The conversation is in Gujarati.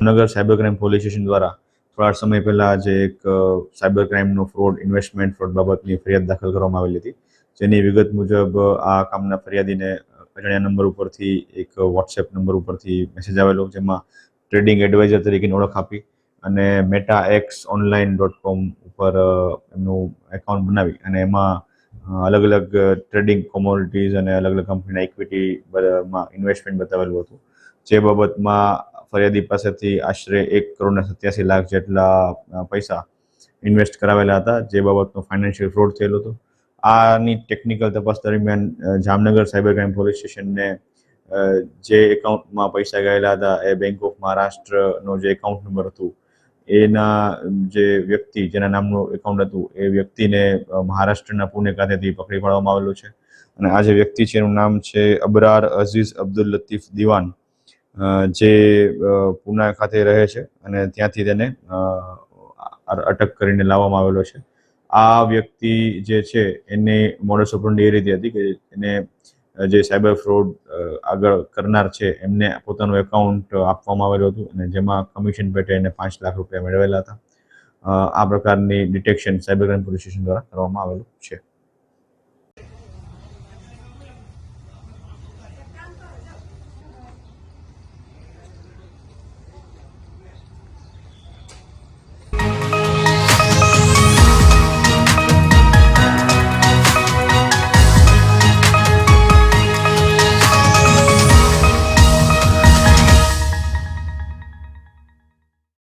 Jamnagar cyber crime police station દ્વારા થોડા સમય પહેલાં જે એક સાયબર ક્રાઇમનો ફ્રોડ ઇન્વેસ્ટમેન્ટ ફ્રોડ બાબતની ફરિયાદ દાખલ કરવામાં આવેલી હતી, જેની વિગત મુજબ આ કામના ફરિયાદીને અજાણ્યા નંબર ઉપરથી એક વોટ્સએપ નંબર ઉપરથી મેસેજ આવેલો, જેમાં ટ્રેડિંગ એડવાઇઝર તરીકેની ઓળખ આપી અને metaxonline.com ઉપર એમનું એકાઉન્ટ બનાવી અને એમાં અલગ અલગ ટ્રેડિંગ કોમોડિટીઝ અને અલગ અલગ કંપનીના ઇક્વિટીમાં ઇન્વેસ્ટમેન્ટ બતાવેલું હતું, જે બાબતમાં ફરિયાદી પાસેથી આશરે 1,87,00,000 જેટલા પૈસા ઇન્વેસ્ટ કરાવેલા હતા, જે બાબતનો ફાઇનાન્શિયલ ફ્રોડ થયેલો હતો. આની ટેકનિકલ તપાસ દરમિયાન જામનગર સાયબર ક્રાઇમ પોલીસ સ્ટેશનને જે એકાઉન્ટમાં પૈસા ગયેલા હતા એ બેંક ઓફ મહારાષ્ટ્રનો જે એકાઉન્ટ નંબર હતું એના જે વ્યક્તિ જેના નામનું એકાઉન્ટ હતું એ વ્યક્તિને મહારાષ્ટ્રના પુણે ખાતેથી પકડી પાડવામાં આવેલો છે. અને આ જે વ્યક્તિ છે એનું નામ છે અબરાર અઝીઝ અબ્દુલ લતીફ દિવાન, જે પુના ખાતે રહે છે અને ત્યાંથી તેને અટક કરીને લાવવામાં આવેલો છે. આ વ્યક્તિ જે છે એની મોડસ ઓપરેન્ડી એ રીતે હતી કે એને જે સાયબર ફ્રોડ આગળ કરનાર છે એમને પોતાનું એકાઉન્ટ આપવામાં આવેલું હતું અને જેમાં કમિશન પેટે એને 5 લાખ રૂપિયા મેળવેલા હતા. આ પ્રકારની detection cyber crime police station દ્વારા કરવામાં આવેલું છે.